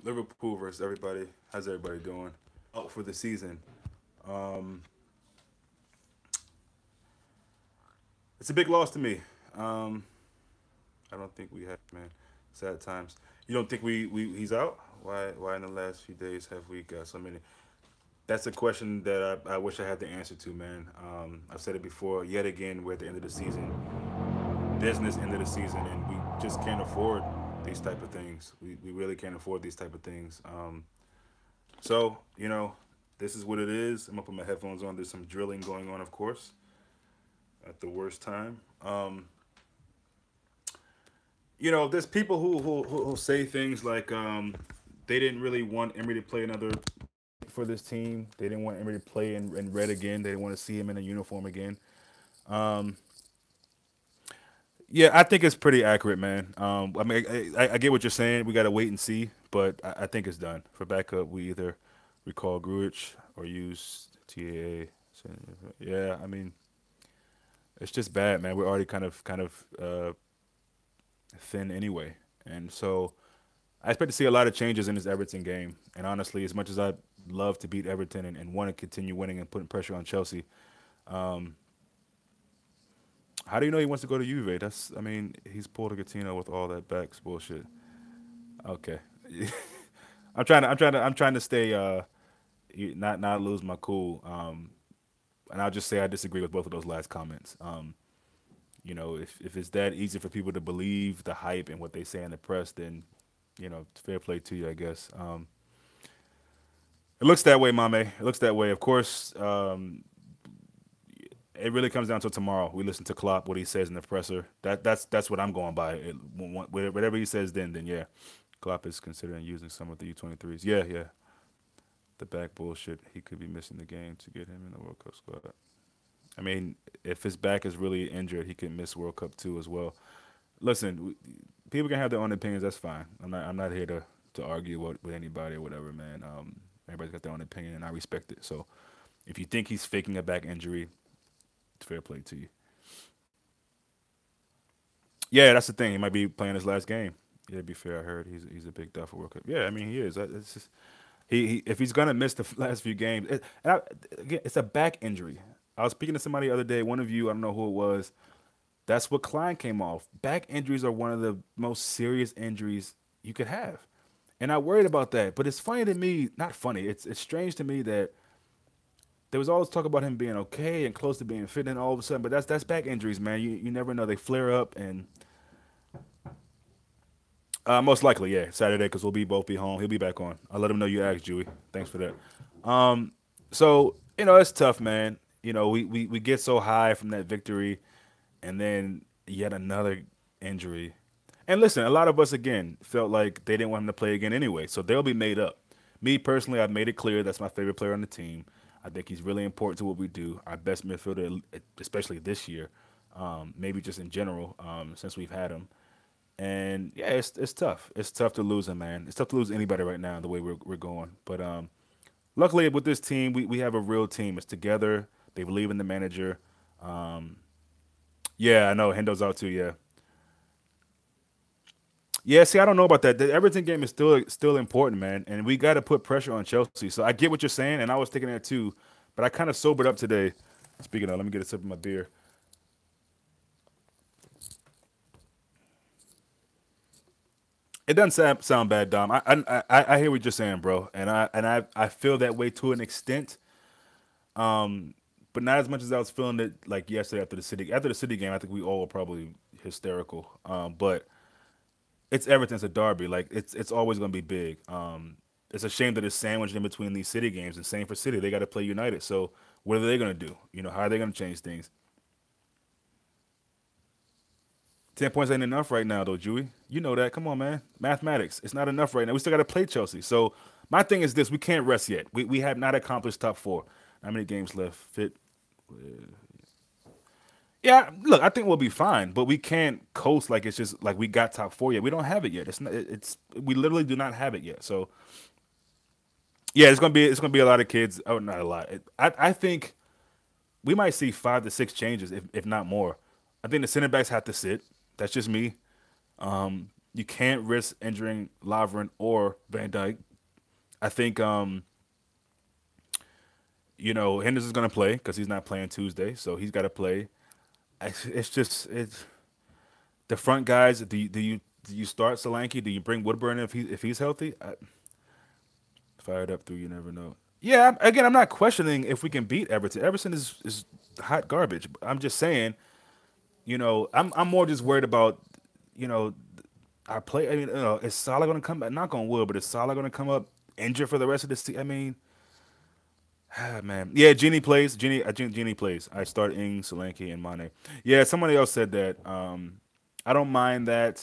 Liverpool versus everybody. How's everybody doing? Out for the season. Um, it's a big loss to me. Um, I don't think we have, man. Sad times. You don't think we he's out? Why in the last few days have we got so many? That's a question that I wish I had the answer to, man. I've said it before. Yet again, we're at the end of the season, business end of the season, and we just can't afford these type of things. We really can't afford these type of things. So this is what it is. I'm gonna put my headphones on. There's some drilling going on, of course, at the worst time. There's people who say things like they didn't really want Emery to play another for this team. They didn't want Emery to play in red again. They didn't want to see him in a uniform again. Um, yeah, I think it's pretty accurate, man. I mean, I get what you're saying. We got to wait and see, but I think it's done. For backup, we either recall Gruich or use TAA. So, yeah, I mean, it's just bad, man. We're already kind of thin anyway, and so I expect to see a lot of changes in this Everton game. And honestly, as much as I love to beat Everton and want to continue winning and putting pressure on Chelsea, um, how do you know he wants to go to Juve? I mean, he's pulled a Coutinho with all that backs bullshit. Okay, I'm trying to stay, not lose my cool. And I'll just say I disagree with both of those last comments. If it's that easy for people to believe the hype and what they say in the press, then fair play to you, I guess. It looks that way, Mame. It looks that way. Of course, it really comes down to tomorrow. We listen to Klopp, what he says in the presser. That's what I'm going by. Whatever he says, then yeah, Klopp is considering using some of the U23s. Yeah, yeah. The back bullshit. He could be missing the game to get him in the World Cup squad. I mean, if his back is really injured, he could miss World Cup too as well. Listen, people can have their own opinions. That's fine. I'm not here to argue with anybody or whatever, man. Everybody's got their own opinion, and I respect it. So if you think he's faking a back injury, it's fair play to you. Yeah, that's the thing. He might be playing his last game. Yeah, to be fair, I heard he's a big duff for World Cup. Yeah, I mean he is. It's just, he if he's gonna miss the last few games, again, it's a back injury. I was speaking to somebody the other day. One of you, I don't know who it was. That's what Klein came off. Back injuries are one of the most serious injuries you could have, and I worried about that. But it's funny to me, not funny. It's strange to me that there was always talk about him being okay and close to being fit, and all of a sudden, but that's back injuries, man. You never know. They flare up, and most likely, yeah, Saturday because we'll be both be home. He'll be back on. I'll let him know you asked, Jewy. Thanks for that. So it's tough, man. We get so high from that victory, and then yet another injury. And listen, a lot of us again felt like they didn't want him to play again anyway, so they'll be made up. Me personally, I've made it clear that's my favorite player on the team. I think he's really important to what we do. Our best midfielder, especially this year, maybe just in general, since we've had him. And yeah, it's tough. It's tough to lose him, man. It's tough to lose anybody right now the way we're going. But luckily with this team, we have a real team. It's together. They believe in the manager. Um, yeah, I know Hendo's out too. Yeah, yeah. See, I don't know about that. The Everton game is still important, man, and we got to put pressure on Chelsea. So I get what you're saying, and I was thinking that too. But I kind of sobered up today. Speaking of, let me get a sip of my beer. It doesn't sound bad, Dom. I hear what you're saying, bro, and I feel that way to an extent, but not as much as I was feeling it like yesterday after the city game. I think we all were probably hysterical. But it's Everton's a derby. Like it's always going to be big. It's a shame that it's sandwiched in between these city games. And same for City, they got to play United. So what are they going to do? How are they going to change things? 10 points ain't enough right now, though, Jewy. You know that. Come on, man. Mathematics. It's not enough right now. We still got to play Chelsea. So my thing is this: we can't rest yet. We have not accomplished top four. How many games left? Fit. Yeah, look, I think we'll be fine, but we can't coast like it's just like we got top four yet. We don't have it yet. It's not. It's we literally do not have it yet. So yeah, it's gonna be a lot of kids. Oh, not a lot. I think we might see 5 to 6 changes, if not more. I think the center backs have to sit. That's just me. You can't risk injuring Lovren or Van Dyke. I think Henderson's gonna play because he's not playing Tuesday, so he's got to play. It's just it's the front guys. Do you start Solanke? Do you bring Woodburn if he's healthy? Fired up through you never know. Yeah, again, I'm not questioning if we can beat Everton. Everton is hot garbage. I'm just saying, I'm more just worried about, you know, our play. I mean, is Salah going to come back? Knock on wood, but is Salah going to come up injured for the rest of this season? I mean, man, yeah, Genie plays. Genie plays. I start Ings, Solanke, and Mane. Yeah, somebody else said that. I don't mind that.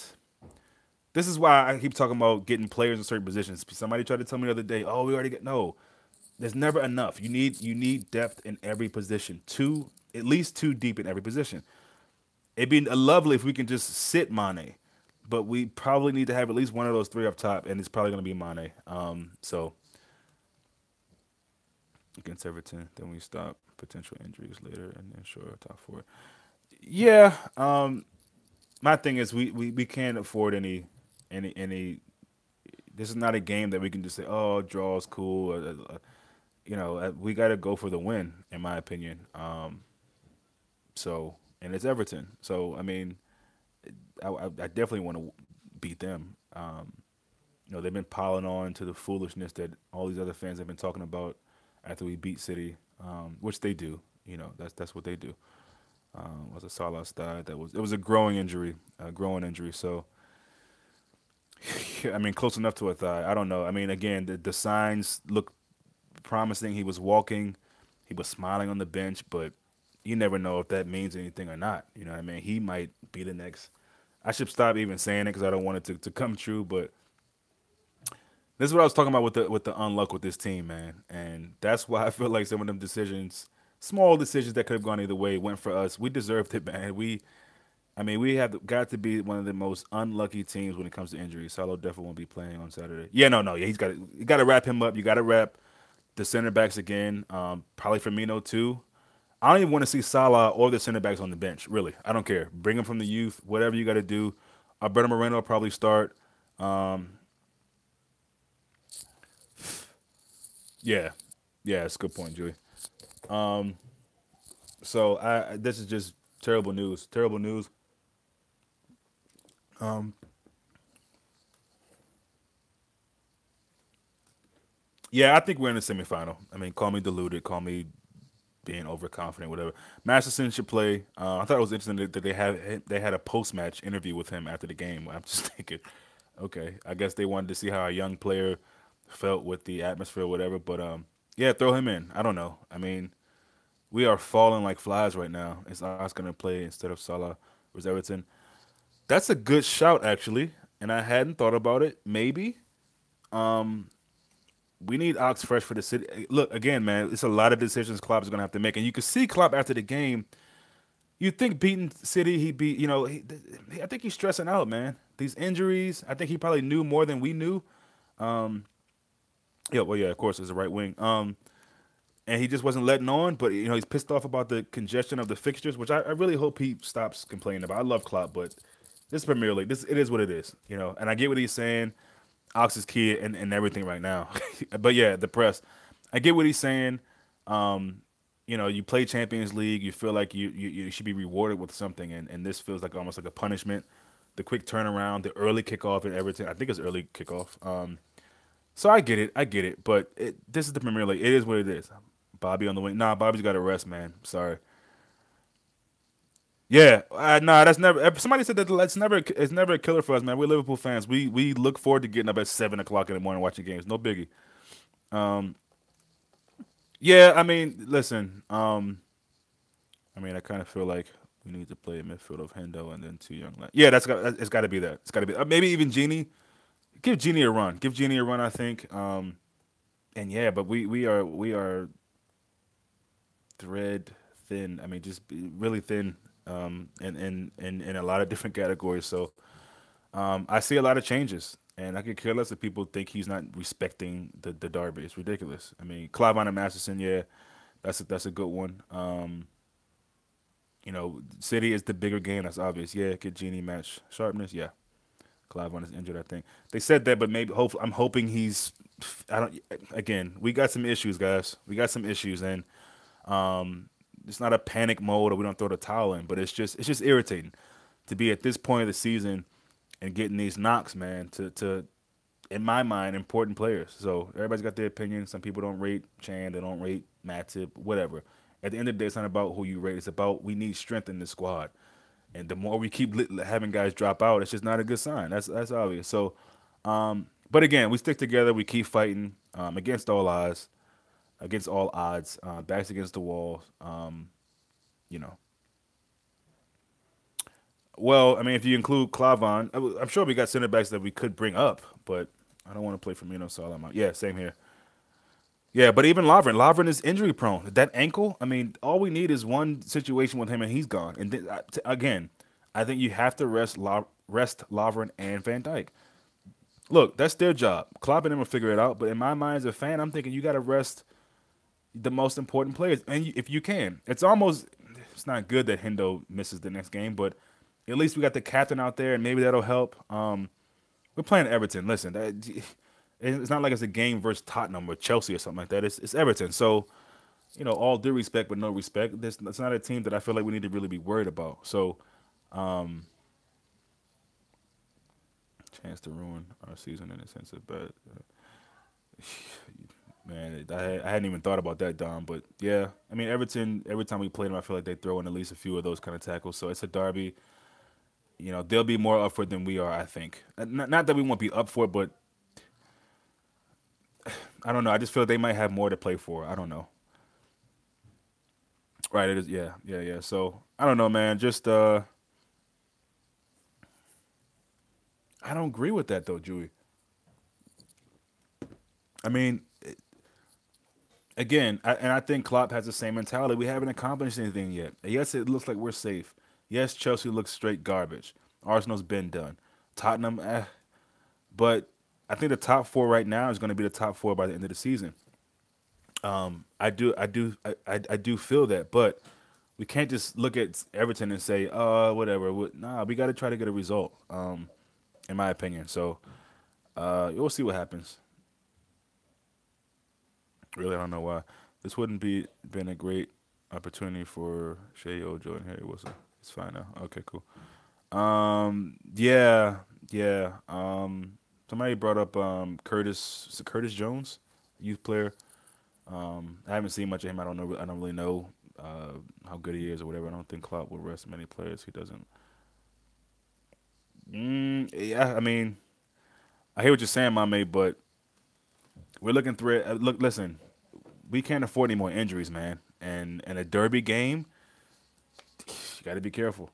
This is why I keep talking about getting players in certain positions. Somebody tried to tell me the other day, "Oh, we already get no." There's never enough. You need depth in every position. At least two deep in every position. It'd be lovely if we can just sit Mane, but we probably need to have at least one of those three up top, and it's probably going to be Mane. So against Everton, then we stop potential injuries later and ensure top four. Yeah. My thing is we can't afford any. This is not a game that we can just say, oh, draw is cool. We got to go for the win, in my opinion. And it's Everton. So, I mean, I definitely want to beat them. They've been piling on to the foolishness that all these other fans have been talking about after we beat City, which they do. That's what they do. Was a Salah died. It was a growing injury. So, I mean, close enough to a thigh. I don't know. I mean, again, the signs look promising. He was walking, he was smiling on the bench, but you never know if that means anything or not. You know what I mean? He might be the next. I should stop even saying it because I don't want it to come true. But this is what I was talking about with the unluck with this team, man. And that's why I feel like some of them decisions, small decisions that could have gone either way, went for us. We deserved it, man. We have got to be one of the most unlucky teams when it comes to injuries. Salah definitely won't be playing on Saturday. Yeah, no, yeah, you got to wrap him up. You got to wrap the center backs again. Probably Firmino too. I don't even want to see Salah or the center backs on the bench. Really, I don't care. Bring them from the youth. Whatever you got to do. Alberto Moreno will probably start. Um, yeah, yeah, that's a good point, Julie. Um, so this is just terrible news. Terrible news. Um, yeah, I think we're in the semifinal. I mean, call me deluded, call me being overconfident, whatever. Masterson should play. I thought it was interesting that they had a post match interview with him after the game. I'm just thinking, okay, I guess they wanted to see how a young player felt with the atmosphere, or whatever. But yeah, throw him in. I don't know. I mean, we are falling like flies right now. Is Oscar gonna play instead of Salah or Everton? That's a good shout, actually, and I hadn't thought about it. Maybe. Um, we need Ox fresh for the city. Look again, man. It's a lot of decisions Klopp is gonna have to make, and you can see Klopp after the game. You think beating City, he beat. I think he's stressing out, man. These injuries. I think he probably knew more than we knew. Um, yeah, well, yeah, of course, as a right wing. And he just wasn't letting on. But he's pissed off about the congestion of the fixtures, which I really hope he stops complaining about. I love Klopp, but this Premier League, it is what it is. And I get what he's saying. Ox is key and everything right now. But yeah, the press. I get what he's saying. You play Champions League, you feel like you should be rewarded with something, and this feels like almost like a punishment. The quick turnaround, the early kickoff and everything. I think it's early kickoff. So I get it, but this is the Premier League. It is what it is. Bobby on the wing. Nah, Bobby's got to rest, man. Sorry. Yeah, nah, that's never. Somebody said that it's never a killer for us, man. We're Liverpool fans. We look forward to getting up at 7 o'clock in the morning watching games. No biggie. Um, yeah, I mean, listen. I kind of feel like we need to play a midfield of Hendo and then two young lads. Yeah, it's got to be that. It's got to be maybe even Genie. Give Genie a run. Give Genie a run. I think. And yeah, but we are thread thin. I mean, just really thin. In a lot of different categories. So I see a lot of changes, and I could care less if people think he's not respecting the derby. It's ridiculous. I mean, Clive and Masterson, yeah, that's a good one. City is the bigger game. That's obvious. Yeah, get Genie match sharpness. Yeah, Clyburn is injured. I think they said that, but maybe I'm hoping he's. I don't. Again, we got some issues, guys. We got some issues, and it's not a panic mode or we don't throw the towel in, but it's just irritating to be at this point of the season and getting these knocks, man. To in my mind, important players. So everybody's got their opinion. Some people don't rate Chan, they don't rate Matip, whatever. At the end of the day, it's not about who you rate. It's about we need strength in the squad. And the more we keep having guys drop out, it's just not a good sign. That's obvious. So, but again, we stick together. We keep fighting against all odds, backs against the wall. You know, well, I mean, if you include Klavan, I'm sure we got center backs that we could bring up, but I don't want to play Firmino, so I'm out. Yeah, same here. Yeah, but even Lovren is injury prone. That ankle, I mean, all we need is one situation with him and he's gone. And then, again, I think you have to rest Lovren and Van Dijk. Look, that's their job. Klopp and them will figure it out. But in my mind as a fan, I'm thinking you got to rest the most important players, and if you can, it's not good that Hendo misses the next game, but at least we got the captain out there, and maybe that'll help. We're playing Everton. Listen, it's not like it's a game versus Tottenham or Chelsea or something like that. It's Everton. So, all due respect, but no respect. It's not a team that I feel like we need to really be worried about. So, chance to ruin our season in a sense of bad. Man, I hadn't even thought about that, Dom. But yeah, I mean, Everton, every time we play them, I feel like they throw in at least a few of those kind of tackles. So it's a derby. They'll be more up for it than we are, I think. Not that we won't be up for it, but I don't know. I just feel like they might have more to play for. I don't know. Right, it is. Yeah, yeah, yeah. So I don't know, man. Just I don't agree with that though, Julie. I mean, again, and I think Klopp has the same mentality. We haven't accomplished anything yet. Yes, it looks like we're safe. Yes, Chelsea looks straight garbage. Arsenal's been done. Tottenham, but I think the top four right now is going to be the top four by the end of the season. I do feel that, but we can't just look at Everton and say, whatever. Nah, we got to try to get a result. In my opinion. So, we'll see what happens. Really, I don't know why. This wouldn't be been a great opportunity for Shea Ojo and Harry Wilson. It's fine now. Okay, cool. Yeah, yeah. Somebody brought up Curtis Jones, youth player. I haven't seen much of him. I don't know. I don't really know how good he is or whatever. I don't think Klopp will rest many players. He doesn't. Yeah, I mean, I hear what you're saying, my mate, but we're looking through it. Look, listen, we can't afford any more injuries, man. And in a derby game, you got to be careful.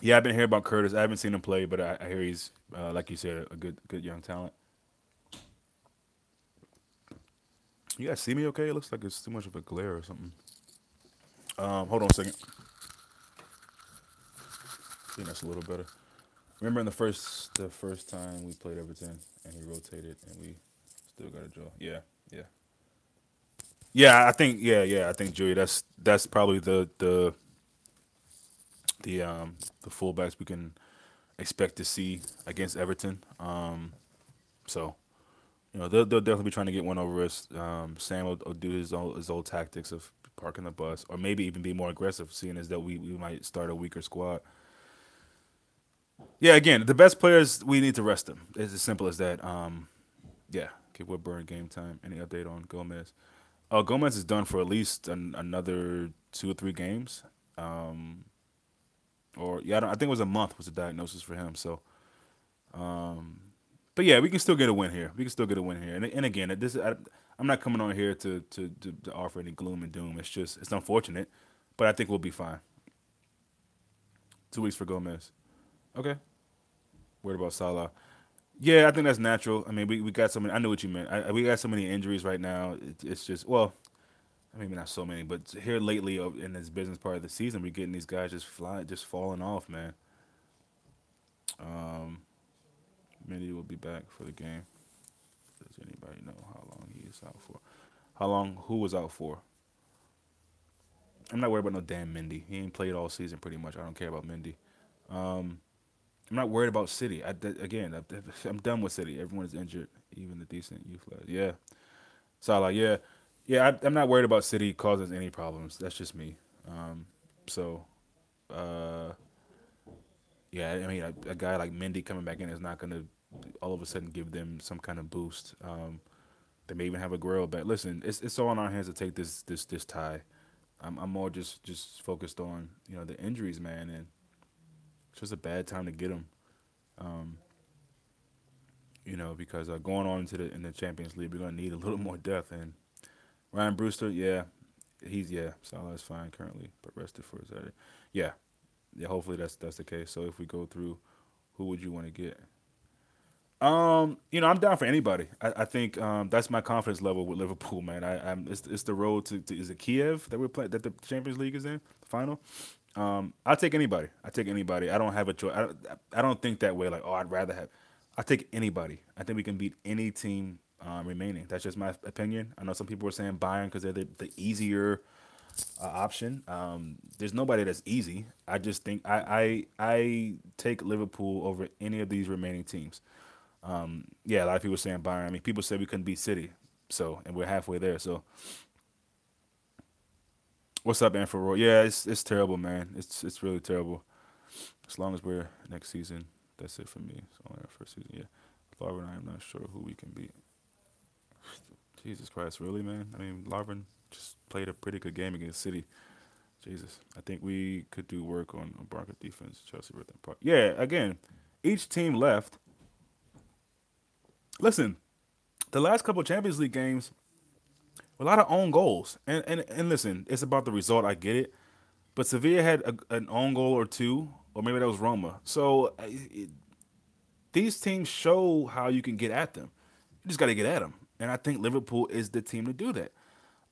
Yeah, I've been hearing about Curtis. I haven't seen him play, but I hear he's, like you said, a good young talent. You guys see me okay? It looks like it's too much of a glare or something. Hold on a second. I think that's a little better. Remember in the first time we played Everton and he rotated and we still got a draw. Yeah, yeah, yeah. I think yeah. I think Joey, that's probably the fullbacks we can expect to see against Everton. So they'll definitely be trying to get one over us. Sam will do his old tactics of parking the bus, or maybe even be more aggressive, seeing as that we might start a weaker squad. Yeah, again, the best players we need to rest them. It's as simple as that. Yeah, okay, what burn game time? Any update on Gomez? Oh, Gomez is done for at least another 2 or 3 games. Um, or yeah, I think it was a month was the diagnosis for him. So, but yeah, we can still get a win here. We can still get a win here. And again, I'm not coming on here to offer any gloom and doom. It's unfortunate, but I think we'll be fine. 2 weeks for Gomez. Okay. Worried about Salah. Yeah, I think that's natural. I mean, we got so many. I know what you meant. We got so many injuries right now. It's just well, maybe not so many, but here lately in this business part of the season, we're getting these guys just flying, just falling off, man. Um, Mindy will be back for the game. Does anybody know how long he is out for? How long? Who was out for? I'm not worried about no damn Mindy. He ain't played all season pretty much. I don't care about Mindy. Um, I'm not worried about City. Again, I'm done with City. Everyone is injured, even the decent youth players. Yeah, Salah. Yeah, yeah. I'm not worried about City causing any problems. That's just me. So, uh, yeah. I mean, a guy like Mendy coming back in is not going to all of a sudden give them some kind of boost. They may even have a Guerrero back. Listen, it's all in our hands to take this tie. I'm more just focused on the injuries, man, and it's just a bad time to get them. Um, because going on into the Champions League, we're gonna need a little more depth. And Ryan Brewster, yeah, Salah is fine currently, but rested for Saturday. Yeah, yeah. Hopefully that's the case. So if we go through, who would you want to get? I'm down for anybody. I think that's my confidence level with Liverpool, man. It's the road to is it Kiev that we're playing that the Champions League is in the final. I'll take anybody. I take anybody. I don't have a choice. I don't think that way. Like, oh, I'd rather have. I take anybody. I think we can beat any team remaining. That's just my opinion. I know some people are saying Bayern because they're the easier option. There's nobody that's easy. I just think I take Liverpool over any of these remaining teams. Yeah, a lot of people saying Bayern. I mean, people said we couldn't beat City, and we're halfway there. So, what's up, Anforo? Yeah, it's terrible, man. It's really terrible. As long as we're next season, that's it for me. It's only our first season. Yeah, Larvin, I am not sure who we can beat. Jesus Christ, really, man? I mean, Larvin just played a pretty good game against City. Jesus, I think we could do work on Barca defense. Chelsea, Worth Park. Yeah, again, each team left. Listen, the last couple of Champions League games, a lot of own goals. And listen, it's about the result. I get it. But Sevilla had an own goal or two, or maybe that was Roma. So these teams show how you can get at them. You just got to get at them. And I think Liverpool is the team to do that.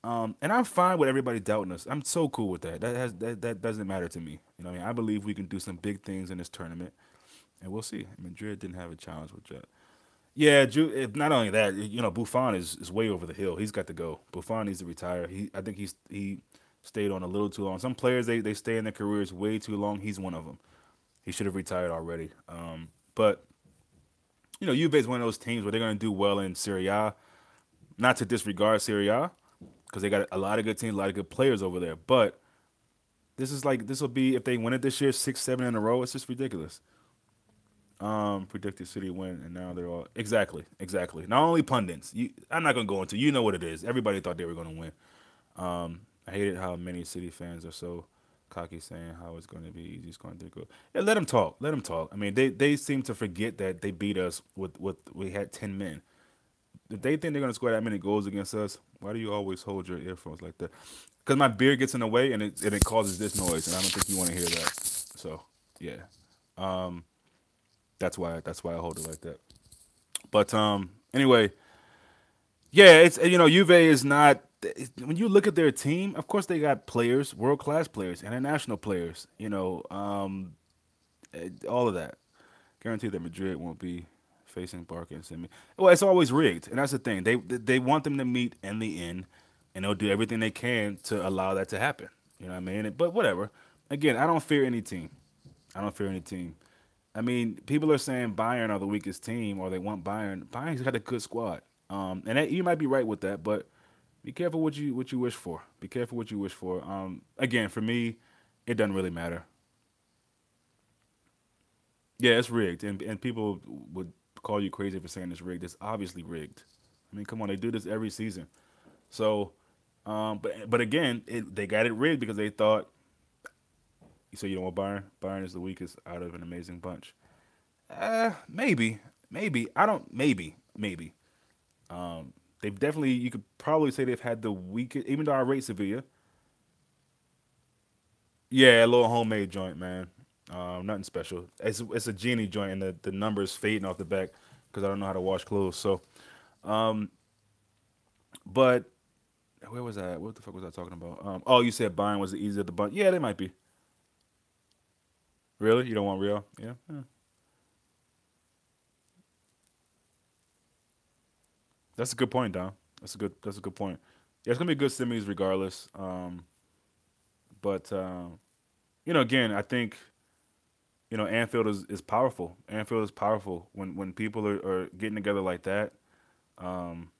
And I'm fine with everybody doubting us. I'm so cool with that. That doesn't matter to me. You know what I mean? I believe we can do some big things in this tournament, and we'll see. Madrid didn't have a challenge with that. Yeah, if not only that, Buffon is way over the hill. He's got to go. Buffon needs to retire. I think he stayed on a little too long. Some players they stay in their careers way too long. He's one of them. He should have retired already. But Juve is one of those teams where they're going to do well in Serie A. Not to disregard Serie A, because they got a lot of good teams, a lot of good players over there. But this will be if they win it this year, 6, 7 in a row. It's just ridiculous. Predicted City win, and now they're all exactly. Not only pundits. I'm not gonna go into. You know what it is. Everybody thought they were gonna win. I hated how many City fans are so cocky, saying how it's going to be easy. It's going to go. Yeah, let them talk. Let them talk. I mean, they seem to forget that they beat us with we had 10 men. If they think they're gonna score that many goals against us, why do you always hold your earphones like that? Because my beard gets in the way and it causes this noise, and I don't think you want to hear that. So yeah, that's why I hold it like that. But anyway, yeah, it's Juve is not. When you look at their team, of course they got players, world class players, international players. All of that. Guarantee that Madrid won't be facing Barca and Semi. Well, it's always rigged, and that's the thing. They want them to meet in the end, and they'll do everything they can to allow that to happen. You know what I mean? But whatever. Again, I don't fear any team. I don't fear any team. I mean, people are saying Bayern are the weakest team, or they want Bayern. Bayern's got a good squad, and you might be right with that. But be careful what you wish for. Be careful what you wish for. Again, for me, it doesn't really matter. Yeah, it's rigged, and people would call you crazy for saying it's rigged. It's obviously rigged. I mean, come on, they do this every season. So, but again, they got it rigged because they thought. So you know what, Bayern? Bayern is the weakest out of an amazing bunch. Maybe. I don't. Maybe. They've definitely. You could probably say they've had the weakest, even though I rate Sevilla. Yeah, a little homemade joint, man. Nothing special. It's a genie joint, and the numbers fading off the back because I don't know how to wash clothes. So, but where was I? What the fuck was I talking about? Oh, you said Bayern was the easier of the bunch. Yeah, they might be. Really? You don't want Real? Yeah. That's a good point, Don. That's a good point. Yeah, it's gonna be good semis regardless. But again, I think Anfield is powerful. Anfield is powerful when people are getting together like that. Um,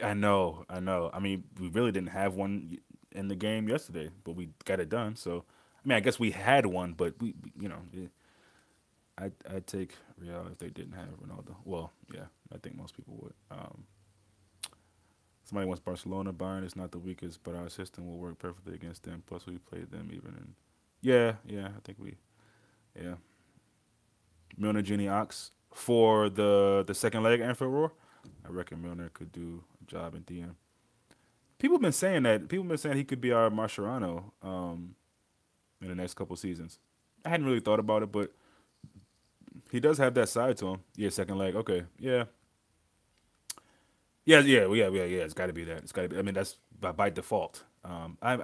I know, I know. I mean, we really didn't have one in the game yesterday, but we got it done. So, I mean, I guess we had one, but I'd take Real if they didn't have Ronaldo. Well, yeah, I think most people would. Somebody wants Barcelona. Bayern is not the weakest, but our system will work perfectly against them. Plus, we played them even in. Yeah, yeah, I think we. Yeah, Milner, Genie, Ox for the second leg, Anfield Roar. I reckon Milner could do a job in DM. People have been saying that. People have been saying he could be our Mascherano in the next couple seasons. I hadn't really thought about it, but he does have that side to him. Yeah, second leg. Okay. Yeah. Yeah, yeah, well, yeah. It's got to be that. It's got to be. I mean, that's by default. I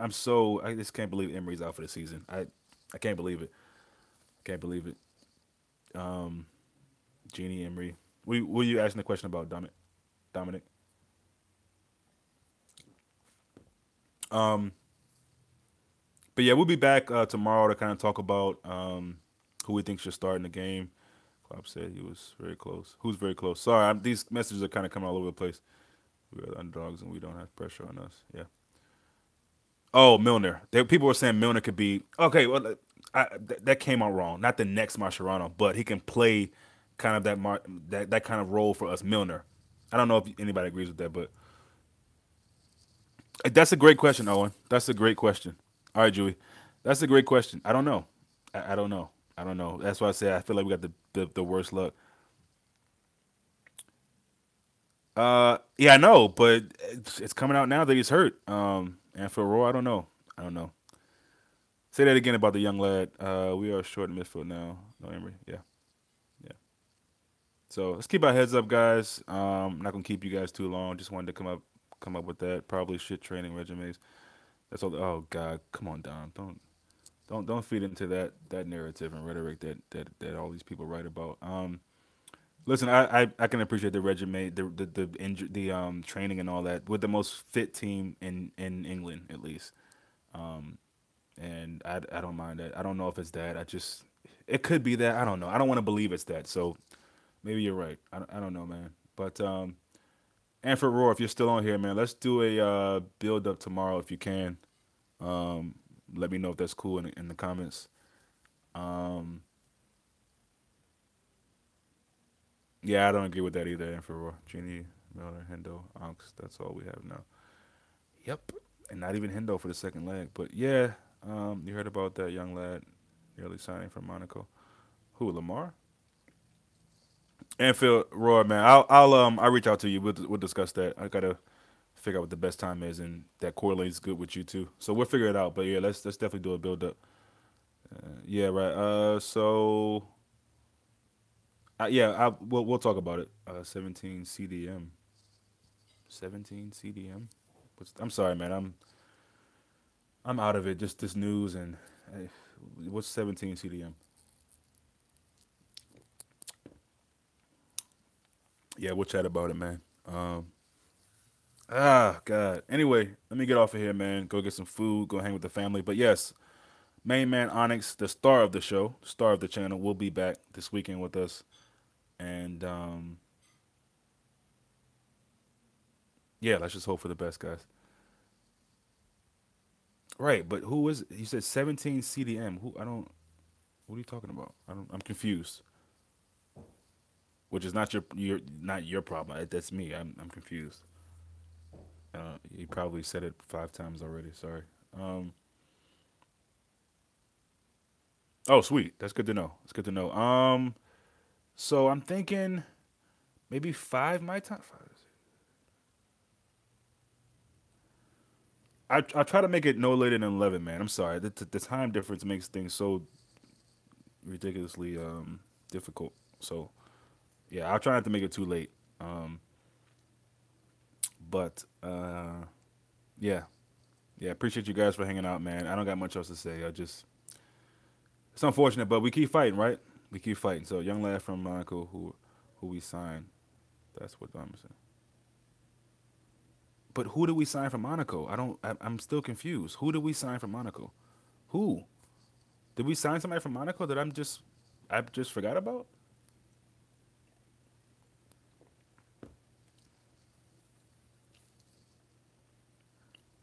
just can't believe Emery's out for the season. I can't believe it. Can't believe it. Um, Genie Emery. Were you asking the question about Dominic? Dominic. Um, but yeah, we'll be back tomorrow to kind of talk about who we think should start in the game. Klopp said he was very close. Who's very close? Sorry, these messages are kind of coming all over the place. We are the underdogs and we don't have pressure on us. Yeah. Oh, Milner. People were saying Milner could be okay. Well, that came out wrong. Not the next Mascherano, but he can play kind of that kind of role for us. Milner. I don't know if anybody agrees with that, but that's a great question, Owen. That's a great question. All right, Julie. That's a great question. I don't know. I don't know. I don't know. That's why I say I feel like we got the worst luck. Yeah, I know, but it's coming out now that he's hurt. And for Roy, I don't know. I don't know. Say that again about the young lad. We are short in midfield now. No, Emery. Yeah, yeah. So let's keep our heads up, guys. Not gonna keep you guys too long. Just wanted to come up with that. Probably shit training regimes. That's all. Oh God, come on, Dom. Don't feed into that narrative and rhetoric that all these people write about. Listen, I can appreciate the regimen, the training and all that with the most fit team in England at least. Um, and I don't mind that. I don't know if it's that. It could be that. I don't know. I don't want to believe it's that. So maybe you're right. I don't know, man. But Anford Roar, if you're still on here, man, let's do a build up tomorrow if you can. Um, Let me know if that's cool in the comments. Um, yeah, I don't agree with that either. Anford Roar, Genie, Miller, Hendo, Ox. That's all we have now. Yep, and not even Hendo for the second leg. But yeah, you heard about that young lad nearly signing from Monaco. Who, Lamar? Anfield Roar, man. I'll reach out to you. We'll discuss that. I gotta figure out what the best time is, and that correlates good with you too. So we'll figure it out. But yeah, let's definitely do a build up. Yeah, right. Yeah, we'll talk about it. 17 CDM. 17 CDM. I'm sorry, man. I'm out of it. Just this news and hey, what's 17 CDM? Yeah, we'll chat about it, man. God. Anyway, let me get off of here, man. Go get some food. Go hang with the family. But yes, main man Onyx, the star of the show, star of the channel, will be back this weekend with us. And yeah, let's just hope for the best, guys. Right, but who is? You said 17 CDM. Who? I don't. What are you talking about? I'm confused. Which is not your problem. That's me. I'm confused. You probably said it 5 times already. Sorry. Um. Oh, sweet. That's good to know. It's good to know. So I'm thinking maybe five my time. I try to make it no later than 11, man. I'm sorry. The time difference makes things so ridiculously difficult. So yeah, I'll try not to make it too late. Um, but yeah, yeah. Appreciate you guys for hanging out, man. I don't got much else to say. It's unfortunate, but we keep fighting, right? We keep fighting. So young lad from Monaco who we signed. That's what I'm saying. But who did we sign from Monaco? I don't. I'm still confused. Who did we sign from Monaco? Who? Did we sign somebody from Monaco that I just forgot about?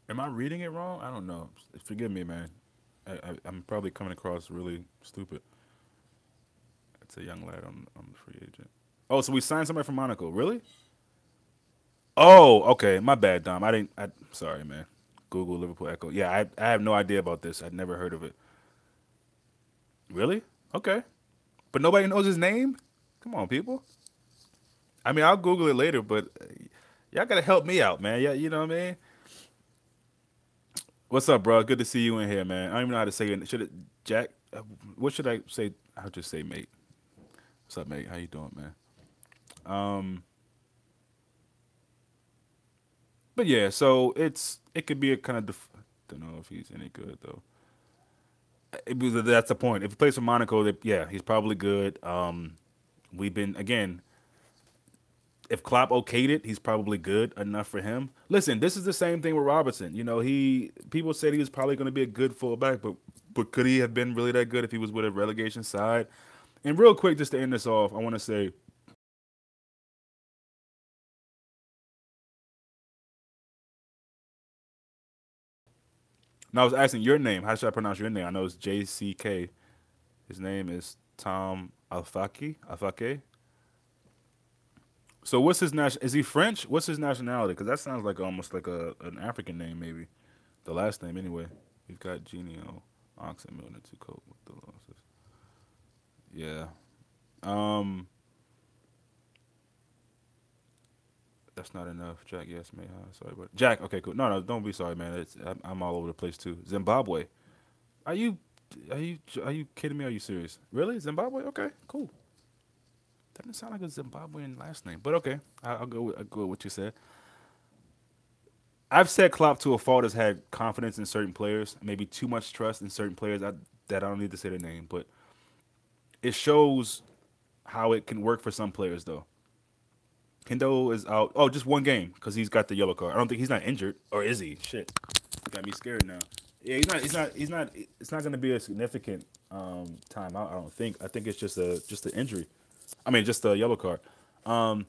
Am I reading it wrong? I don't know. Forgive me, man. I'm probably coming across really stupid. It's a young lad on the free agent. Oh, so we signed somebody from Monaco. Really? Oh, okay. My bad, Dom. I didn't. Sorry, man. Google Liverpool Echo. Yeah, I have no idea about this. I'd never heard of it. Really? Okay. But nobody knows his name? Come on, people. I mean, I'll Google it later, but y'all gotta help me out, man. Yeah, you know what I mean? What's up, bro? Good to see you in here, man. I don't even know how to say it. Should it, Jack? What should I say? I'll just say, mate. What's up, mate? How you doing, man? Um, but yeah, so it could be a kind of don't know if he's any good though. That's the point. If he plays for Monaco, yeah, he's probably good. We've been again. If Klopp okayed it, he's probably good enough for him. Listen, this is the same thing with Robertson. You know, he people said he was probably going to be a good fullback, but could he have been really that good if he was with a relegation side? And real quick, just to end this off, I want to say, now I was asking your name. How should I pronounce your name? I know it's JCK. His name is Tom Alfaki. Alfake. So what's his nation? Is he French? What's his nationality? Because that sounds like almost like a an African name, maybe. The last name, anyway. We've got Genio, Oxen, Milner to cope with the losses. Yeah. Um, that's not enough. Jack, yes, may sorry, but Jack. Okay, cool. No, no, don't be sorry, man. I'm all over the place too. Zimbabwe. Are you, are you kidding me? Are you serious? Really, Zimbabwe? Okay, cool. Doesn't sound like a Zimbabwean last name, but okay. I'll go with what you said. I've said Klopp to a fault has had confidence in certain players, maybe too much trust in certain players. That I don't need to say the name, but it shows how it can work for some players though. Hendo is out. Oh, just one game because he's got the yellow card. I don't think he's not injured, or is he? Shit, got me scared now. Yeah, he's not. He's not. He's not. It's not going to be a significant time out. I don't think. I think it's just an injury. I mean, just a yellow card. Um,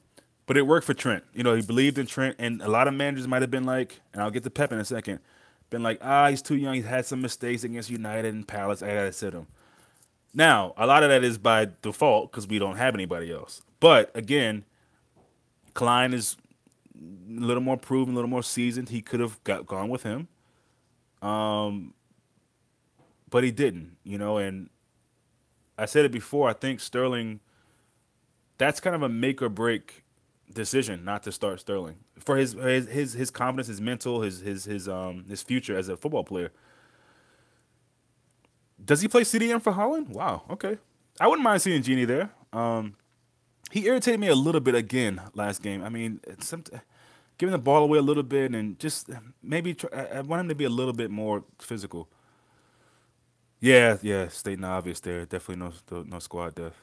but it worked for Trent. You know, he believed in Trent, and a lot of managers might have been like, and I'll get to Pep in a second, been like, he's too young. He's had some mistakes against United and Palace. I gotta sit him. Now, a lot of that is by default because we don't have anybody else. But again, Klein is a little more proven, a little more seasoned. He could have gone with him, but he didn't. You know, and I said it before. I think Sterling. That's kind of a make or break decision not to start Sterling for his confidence, his mental, his future as a football player. Does he play CDM for Holland? Wow. Okay. I wouldn't mind seeing Genie there. He irritated me a little bit again last game. I mean, giving the ball away a little bit and just maybe I want him to be a little bit more physical. Yeah, yeah, stating the obvious there. Definitely no squad depth.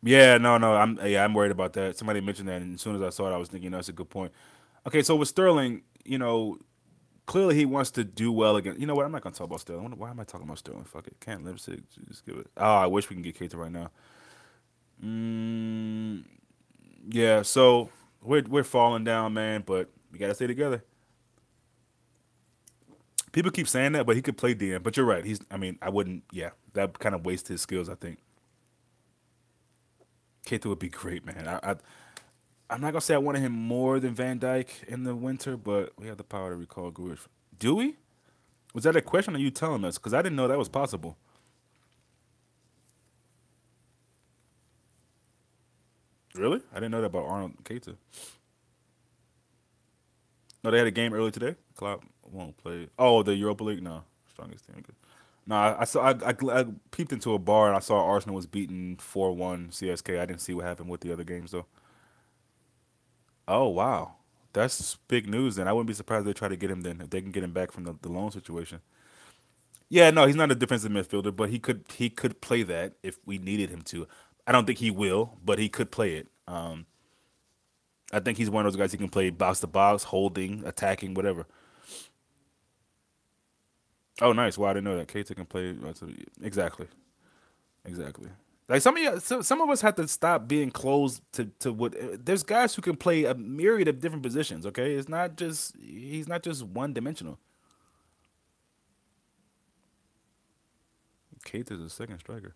Yeah, no, I'm worried about that. Somebody mentioned that, and as soon as I saw it, I was thinking that's a good point. Okay, so with Sterling, clearly he wants to do well again. You know what? I'm not gonna talk about Sterling. Why am I talking about Sterling? Fuck it. Can't live sick. Just give it. Oh, I wish we can get Keita right now. Mm, yeah. So we're falling down, man. But we gotta stay together. People keep saying that, but he could play DM. But you're right. I mean, I wouldn't. Yeah, that kind of wastes his skills. I think Keita would be great, man. I'm not gonna say I wanted him more than Van Dyke in the winter, but we have the power to recall Grealish. Do we? Was that a question? Or are you telling us? Because I didn't know that was possible. Really? I didn't know that about Arnold Keita. No, they had a game early today. Klopp won't play. Oh, the Europa League. No, strongest team. No, I saw. I peeped into a bar and I saw Arsenal was beating 4-1 CSK. I didn't see what happened with the other games though. Oh wow, that's big news. Then I wouldn't be surprised if they try to get him then if they can get him back from the loan situation. Yeah, no, he's not a defensive midfielder, but he could play that if we needed him to. I don't think he will, but he could play it. I think he's one of those guys who can play box to box, holding, attacking, whatever. Oh, nice. Well, I didn't know that. Keita can play. Exactly. Exactly. Like some of us have to stop being closed to what. There's guys who can play a myriad of different positions. Okay, it's not just he's not just one dimensional. Keita's a second striker.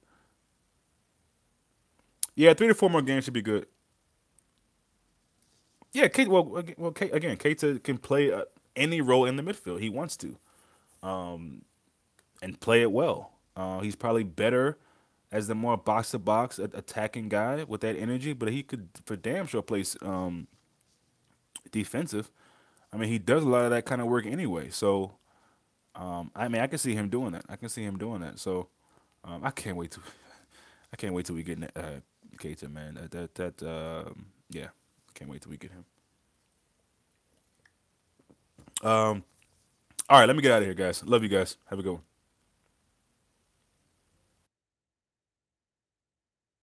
Yeah, 3 to 4 more games should be good. Yeah, Keita. Again, Keita can play any role in the midfield he wants to, and play it well. He's probably better as the more box to box attacking guy with that energy, but he could for damn sure play defensive. I mean, he does a lot of that kind of work anyway. So, I mean, I can see him doing that. I can see him doing that. So, I can't wait to, I can't wait till we get Keita, man. Yeah, can't wait till we get him. All right, let me get out of here, guys. Love you guys. Have a good one.